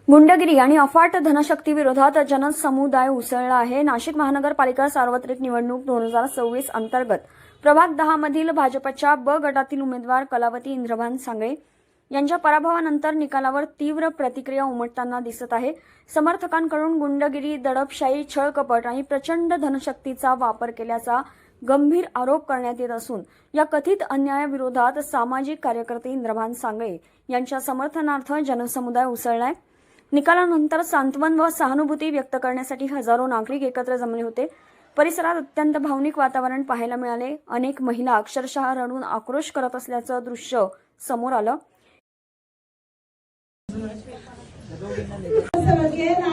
गुंडगिरी आणि अफाट धनशक्ती विरोधात जनसमुदाय उसळला आहे। नाशिक महानगरपालिका सार्वत्रिक निवडणूक 2026 अंतर्गत प्रभाग 10 मधील भाजपच्या ब गटातील उमेदवार कलावती इंद्रभान सांगळे यांच्या पराभवानंतर निकालावर तीव्र प्रतिक्रिया उमटताना दिसत आहे। समर्थकांकडून गुंडगिरी, दडपशाही, छळकपट आणि प्रचंड धनशक्तीचा वापर केल्याचा गंभीर आरोप करण्यात येत असून या कथित अन्यायाविरोधात सामाजिक कार्यकर्ते इंद्रभान सांगळे यांच्या समर्थनार्थ जनसमुदाय उसळलाय। निकालानंतर सांत्वन व सहानुभूती व्यक्त करण्यासाठी हजारो नागरिक एकत्र जमले होते। परिसरात अत्यंत भावनिक वातावरण पाहायला मिळाले। अनेक महिला अक्षरशः रडून आक्रोश करत असल्याचं दृश्य समोर आलं।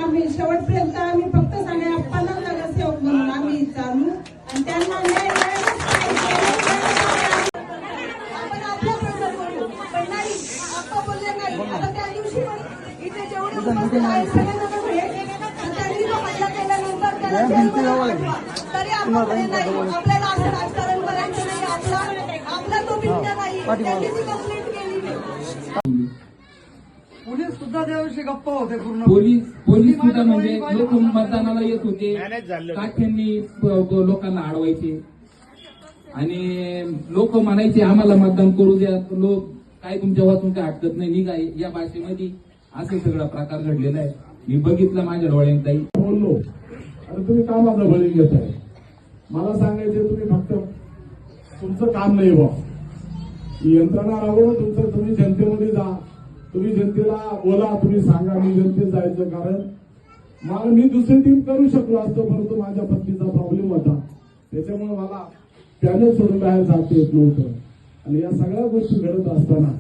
आम्ही शेवटपर्यंत आम्ही फक्त सांगा आपल्याला नगरसेवक म्हणून आम्ही चालू आणि त्यांना न्याय आपण आपल्या प्रकार करू पण नाही आपण बोलले नाही। आता त्या दिवशी इथे जेवढे उपस्थित आहेत सगळ्यांना त्यांनी तो हल्ला केल्यानंतर तरी आपण नाही आपल्याला असं राजकारण करायचं नाही। आपला तो बिंद नाही त्यांनी ती कंप्लेंट केली। पोलीस सुद्धा त्याविषयी गप्पा होते पूर्ण। पोलीस सुद्धा म्हणजे लोक मतदानाला येत होते, काठ्यांनी लोकांना अडवायचे आणि लोक म्हणायचे आम्हाला मतदान करू द्या, लोक काय तुमच्या वाचून काय अटकत नाही निघाय या भाषेमध्ये असे सगळा प्रकार घडलेला आहे। मी बघितलं माझ्या डोळ्यांत ताई बोललो आणि तुम्ही का माझा बळी घेताय? मला सांगायचे तुम्ही फक्त तुमचं काम नाही बा, यंत्रणा राबवणं तुमचं, तुम्ही जनतेमध्ये जा, तुम्ही जनतेला बोला, तुम्ही सांगा, मी जनतेत जायचं। कारण मला मी दुसरी टीम करू शकलो असतो परंतु माझ्या पत्नीचा प्रॉब्लेम होता, त्याच्यामुळे मला पॅनल सोडून बाहेर जाता येत नव्हतं। आणि या सगळ्या गोष्टी घडत असताना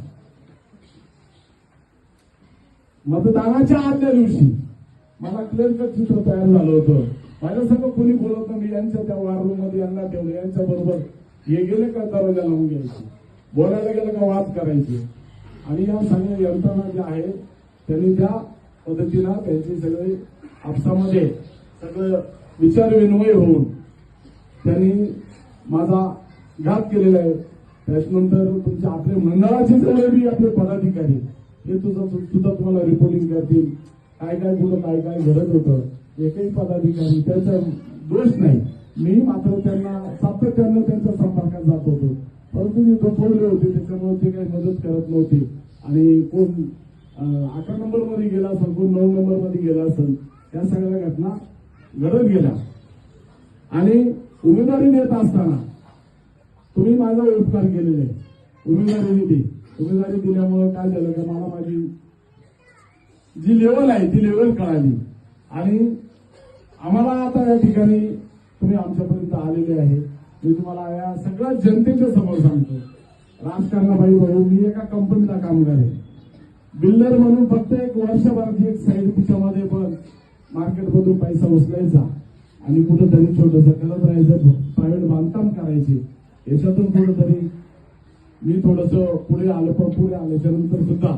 मतदानाच्या आदल्या दिवशी मला क्लिअर कट चित्र तयार झालं होतं। माझ्या सगळं कोणी बोलत नाही, मी यांच्या त्या वार रूम मध्ये यांना ठेवलं, यांच्या बरोबर हे गेले का दरवाजा लावून घ्यायचे, बोलायला गेलं का वाद करायचे। आणि या सगळ्या यंत्रणा ज्या आहेत त्यांनी त्या पद्धतीनं त्यांचे सगळे आपसामध्ये सगळं विचार विनिमय होऊन त्यांनी माझा घात केलेला आहे। त्याच्यानंतर तुमच्या आपले मंडळाचे सगळे बी आपले पदाधिकारी हे सुद्धा तुम्हाला रिपोर्टिंग करतील, काय काय कुठं काय काय घडत होतं। एकही पदाधिकारी त्याचा दोष नाही, मी मात्र त्यांना सातत्यानं त्यांच्या संपर्कात जात होतो, परंतु मी झोपवले होते त्याच्यामुळे ते काही मदत करत नव्हते। आणि कोण 11 नंबर मध्ये गेला असेल, कोण 9 नंबर मध्ये गेला असेल, या सगळ्या घटना घडत गेल्या। आणि उमेदवारी देत असताना तुम्ही माझा उपकार केलेले, उमेदवारी दिल्यामुळे काय झालं का मला माझी जी लेवल आहे ती लेवल कळाली। आणि आम्हाला आता या ठिकाणी तुम्ही आमच्यापर्यंत आलेले आहे, मी तुम्हाला या सगळ्या जनतेच्या समोर सांगतो, राजकारणाबाई भाऊ मी एका कंपनीचा कामगार आहे, बिल्डर म्हणून फक्त एक वर्षभराची एक साईड तिच्यामध्ये पण मार्केटमधून पैसा उचलायचा आणि कुठंतरी छोटंसं करत राहायचं, प्रायव्हेट बांधकाम करायचे। याच्यातून कुठंतरी मी थोडस पुढे आलो, पण पुढे आल्याच्या नंतर सुद्धा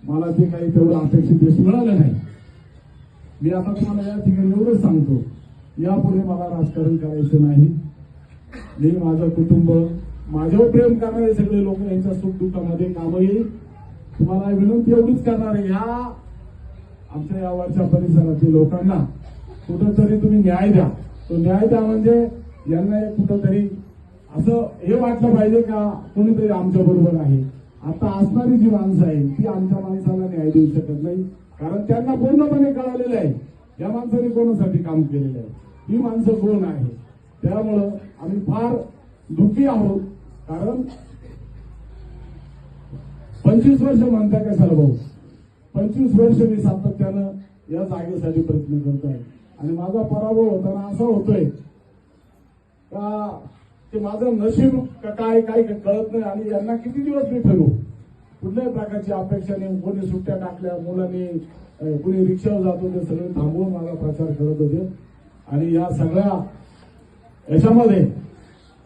मला जे काही तेवढं अपेक्षित यश मिळालं नाही। मी आता तुम्हाला या ठिकाणी एवढंच सांगतो, यापुढे मला राजकारण करायचं नाही। मी माझं कुटुंब, माझ्यावर प्रेम करणारे सगळे लोक यांच्या सुखदुःखामध्ये कामं येईल। तुम्हाला विनंती एवढीच करणार आहे, ह्या आमच्या यावरच्या परिसरातील लोकांना कुठंतरी तुम्ही न्याय द्या। तो न्याय द्या म्हणजे यांना कुठंतरी असं हे वाटलं पाहिजे का कोणीतरी आमच्या बरोबर आहे। आता असणारी जी माणसं आहे ती आमच्या माणसाला न्याय देऊ शकत नाही, कारण त्यांना पूर्णपणे कळालेलं आहे या माणसाने कोणासाठी काम केलेलं आहे, ही माणसं कोण आहे। त्यामुळं आम्ही फार दुःखी आहोत, कारण 25 वर्ष म्हणता कशाला भाऊ, 25 वर्ष मी सातत्यानं या जागेसाठी प्रयत्न करतोय आणि माझा पराभव होताना असा होतोय का ते माझं नशीब काय काय कळत नाही। आणि यांना किती दिवस मी ठरवू, कुठल्याही प्रकारची अपेक्षा नाही। कोणी सुट्ट्या टाकल्या, मुलांनी कुणी रिक्षावर जात होते, सगळे थांबवून माझा प्रचार करत होते। आणि या सगळ्या याच्यामध्ये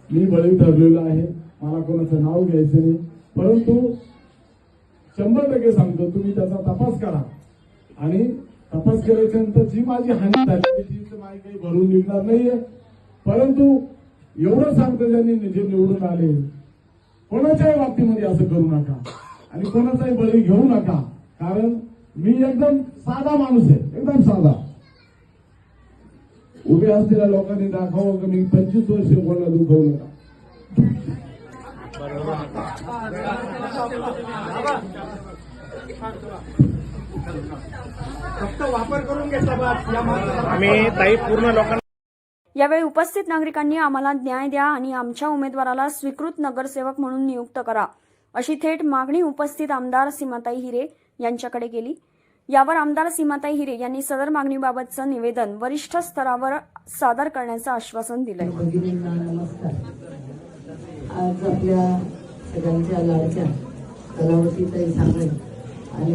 मी बळी ठरलेलो आहे, मला कोणाचं नाव घ्यायचं नाही, परंतु 100% सांगतो तुम्ही त्याचा तपास करा आणि तपास केल्याच्या नंतर जी माझी हानी झाली ती माझी काही भरून निघणार नाहीये। परंतु एवढं सांगतो, ज्यांनी जे निवडून आले कोणाच्याही बाबतीमध्ये असं करू नका आणि कोणाचाही बळी घेऊ नका, कारण मी एकदम साधा माणूस आहे, एकदम साधा. उभे असलेल्या लोकांनी दाखवावं की मी 25 वर्ष कोणाला दुखवलं का. फक्त वापर करून घेतला बस या माणसाला. आम्ही ताई पूर्ण लोकांना यावेळी उपस्थित नागरिकांनी आम्हाला न्याय द्या आणि आमच्या उमेदवाराला स्वीकृत नगरसेवक म्हणून नियुक्त करा अशी थेट मागणी उपस्थित आमदार सीमाताई हिरे यांच्याकडे केली. यावर आमदार सीमाताई हिरे यांनी सदर मागणीबाबतचं निवेदन वरिष्ठ स्तरावर सादर करण्याचं आश्वासन दिलंय. भगिनींना नमस्कार. आज आपल्या सगळ्यांच्या लाडक्या कलावतीताई सांगळे आणि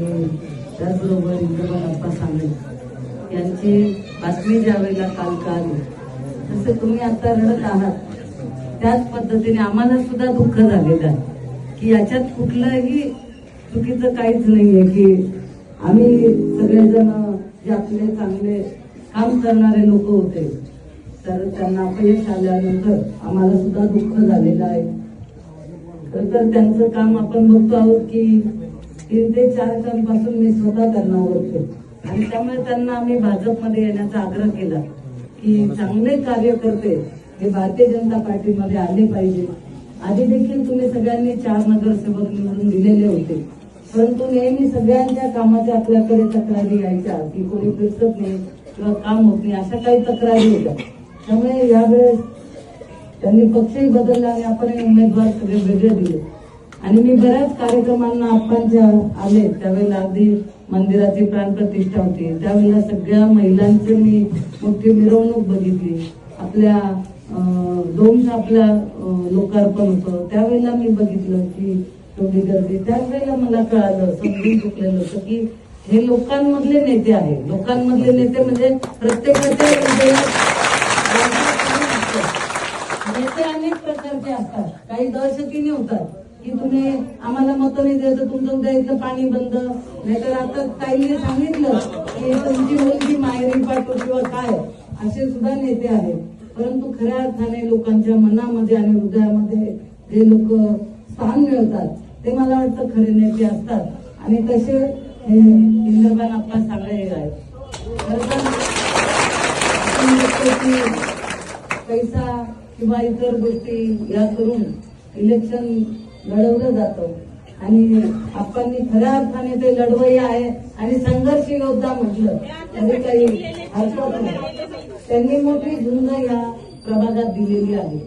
त्याचबरोबर इंद्रबान अप्पा सांगळे यांची बातमी ज्या वेळेला काल कळाली तसे तुम्ही आता रडत आहात त्याच पद्धतीने आम्हाला सुद्धा दुःख झालेलं आहे की याच्यात कुठलंही चुकीचं काहीच नाहीये की आम्ही सगळेजण जे आपले चांगले काम करणारे लोक होते तर त्यांना अपयश आल्यानंतर आम्हाला सुद्धा दुःख झालेलं आहे. खरं तर त्यांचं काम आपण बघतो आहोत की 3 ते 4 टर्मपासून मी स्वतः त्यांना ओळखते आणि त्यामुळे त्यांना आम्ही भाजपमध्ये येण्याचा आग्रह केला की चांगले कार्यकर्ते हे भारतीय जनता पार्टीमध्ये आले पाहिजे. आधी देखील तुम्ही सगळ्यांनी 4 नगरसेवक निवडून दिलेले होते परंतु नेहमी सगळ्यांच्या कामाच्या आपल्याकडे तक्रारी यायच्या की कोणी फिरसत नाही किंवा काम होत नाही अशा काही तक्रारी होत्या. त्यामुळे यावेळेस त्यांनी पक्षही बदलला आणि आपण उमेदवार सगळे वेगळे दिले आणि मी बऱ्याच कार्यक्रमांना आपणच्या आले त्यावेळेला अगदी मंदिराची प्राणप्रतिष्ठा होती त्यावेळेला सगळ्या महिलांची मी मोठी मिरवणूक बघितली. आपल्या डोमचं आपल्या लोकार्पण होतं त्यावेळेला मी बघितलं की तेवढी गर्दी. त्यावेळेला मला कळालं समजून चुकलेलं होतं की हे लोकांमधले नेते आहे. लोकांमधले नेते म्हणजे प्रत्येकाच्या नेते अनेक प्रकारचे असतात. काही दहशतीने होतात की तुम्ही आम्हाला मतं नाही द्यायचं तुमचं उद्या इथलं पाणी बंद नाहीतर आता ताईने सांगितलं की तुमची मुलगी माहेरी पाठवू किंवा काय असे सुद्धा नेते आहेत. परंतु खऱ्या अर्थाने लोकांच्या मनामध्ये आणि हृदयामध्ये जे लोक स्थान मिळतात ते मला वाटतं खरे नेते असतात आणि तसे हे इंद्रबान अप्पा सांगळे हे आहेत. आपण बघतो की पैसा किंवा इतर गोष्टी या करून इलेक्शन लढवलं जातं आणि आपण खऱ्या अर्थाने ते लढवई आहे आणि संघर्ष योद्धा म्हटलं तरी काही हरकत नाही. त्यांनी मोठी झुंज या प्रभागात दिलेली आहे.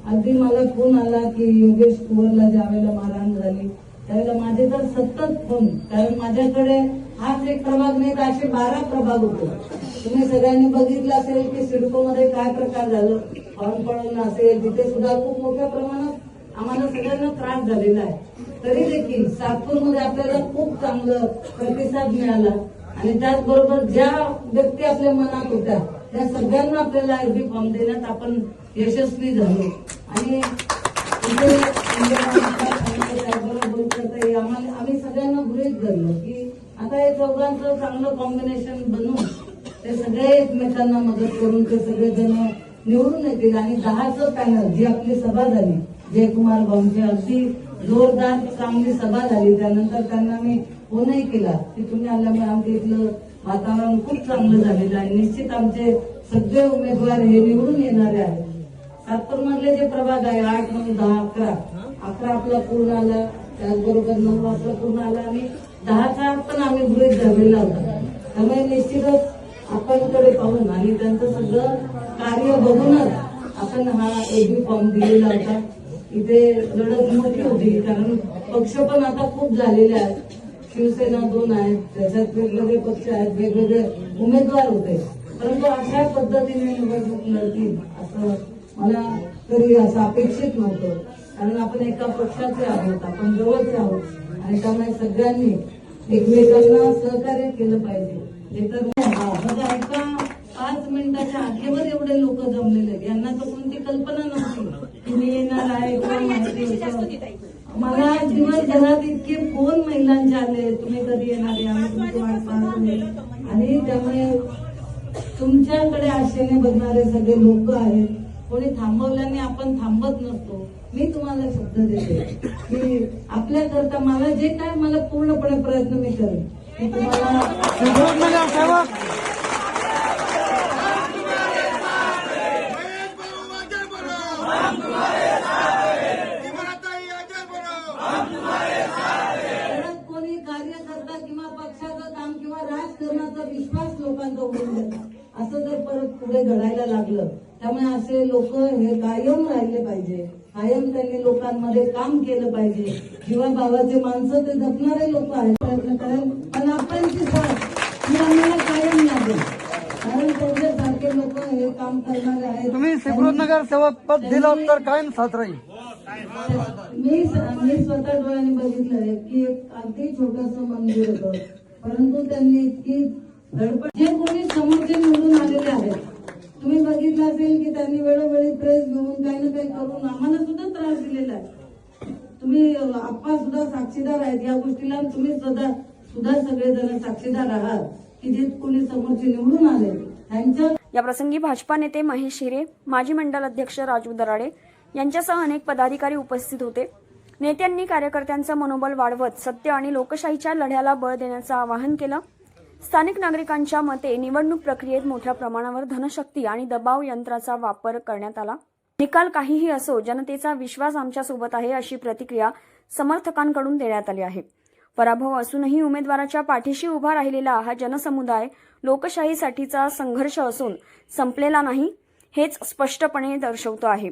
अगदी मला फोन आला की योगेश कुवरला ज्या वेळेला मारहाण झाली त्यावेळेला माझे तर सतत फोन कारण माझ्याकडे हाच एक प्रभाग नाही तर असे 12 प्रभाग होते. तुम्ही सगळ्यांनी बघितलं असेल की सिडकोमध्ये काय प्रकार झालं फॉर्म पडून असेल तिथे सुद्धा खूप मोठ्या प्रमाणात आम्हाला सगळ्यांना त्रास झालेला आहे. तरी देखील सातपूरमध्ये आपल्याला खूप चांगलं प्रतिसाद मिळाला आणि त्याचबरोबर ज्या व्यक्ती आपल्या मनात होत्या त्या सगळ्यांना आपल्याला आयबी फॉर्म देण्यात आपण यशस्वी झालो आणि आम्ही सगळ्यांना गृहीत धरलं की आता हे चौघांचं चांगलं कॉम्बिनेशन बनवून ते सगळे एकमेकांना मदत करून ते सगळेजण निवडून येतील आणि 10चं पॅनल जी आपली सभा झाली जयकुमार भाऊंची अगदी जोरदार चांगली सभा झाली. त्यानंतर त्यांना मी फोनही केला की तुम्ही आल्यामुळे आमच्या इथलं वातावरण खूप चांगलं झालेलं आहे. निश्चित आमचे सगळे उमेदवार हे निवडून येणारे आहेत. सातपूरमधले जे प्रभाग आहे 8, 9, 10, 11 आपला पूर्ण आला त्याचबरोबर 9 आपला पूर्ण आला आणि 10चा पण आम्ही गृहीत धरलेला होता. त्यामुळे निश्चितच आपणकडे पाहून आणि त्यांचं सगळं कार्य बघूनच आपण हा एबी फॉर्म दिलेला होता. इथे लढत मोठी होती कारण पक्ष पण आता खूप झालेले आहेत. शिवसेना 2 आहेत त्याच्यात वेगवेगळे पक्ष आहेत वेगवेगळे उमेदवार होते परंतु अशा पद्धतीने निवडणूक लढतील असं मला तरी असं अपेक्षित नव्हतं कारण आपण एका पक्षाचे आहोत आपण जवळचे आहोत आणि त्यामुळे सगळ्यांनी एकमेकांना सहकार्य केलं पाहिजे. हे तर बघा एका 5 मिनिटाच्या आखेवर एवढे लोक जमलेले यांना तर कोणती कल्पना नव्हती की मी येणार आहे किंवा माहिती होतं. मला दिवसभरात इतके फोन महिलांचे आले तुम्ही कधी येणार आहे आम्ही तुमची वाट पाहतो आणि त्यामुळे तुमच्याकडे आशेने बघणारे सगळे लोक आहेत. कोणी थांबवल्याने आपण थांबत नसतो. मी तुम्हाला शब्द देते की आपल्याकरता मला जे काय मला पूर्णपणे प्रयत्न मी करेन की तुम्हाला परत कोणी कार्यकर्ता किंवा पक्षाचं काम किंवा राजकारणाचा विश्वास लोकांचा उडून देतात असं जर परत पुढे घडायला लागलं, त्यामुळे असे लोक हे कायम राहिले पाहिजे, कायम त्यांनी लोकांमध्ये काम केलं पाहिजे. जीवाभावाचे माणसं ते जपणारे लोक आहेत. प्रयत्न करेल पण आपणची साथ ही आम्हाला कायम लागेल, कारण त्यांच्यासारखे लोक हे काम करणारे आहेत. तुम्ही सिक्रोनगर सेवक पद दिलं तर कायम साथ राहील. मी स्वतः डोळ्यांनी बघितलंय की एक अगदी छोटस मंदिर होतं, परंतु त्यांनी इतकी धडपड, जे कोणी समोरचे निवडून आलेले आहेत, तुम्ही बघितलं असेल की त्यांनी वेळोवेळी प्रेस घेऊन काही ना काही करून आम्हाला सुद्धा त्रास दिलेला आहे. तुम्ही आप्पा सुद्धा साक्षीदार आहेत या गोष्टीला, तुम्ही सुद्धा सगळेजण साक्षीदार आहात की जे कोणी समोरचे निवडून आले त्यांच्या. या प्रसंगी भाजपा नेते महेश हिरे, माजी मंडल अध्यक्ष राजू दराडे यांच्यासह अनेक पदाधिकारी उपस्थित होते. नेत्यांनी कार्यकर्त्यांचं मनोबल वाढवत सत्य आणि लोकशाहीच्या लढ्याला बळ देण्याचं आवाहन केलं. स्थानिक नागरिकांच्या मते निवडणूक प्रक्रियेत मोठ्या प्रमाणावर धनशक्ती आणि दबाव यंत्राचा वापर करण्यात आला. निकाल काहीही असो, जनतेचा विश्वास आमच्यासोबत आहे अशी प्रतिक्रिया समर्थकांकडून देण्यात आली आहे. पराभव असूनही उमेदवाराच्या पाठीशी उभा राहिलेला हा जनसमुदाय लोकशाहीसाठीचा संघर्ष असून संपलेला नाही हेच स्पष्टपणे दर्शवतो आहे.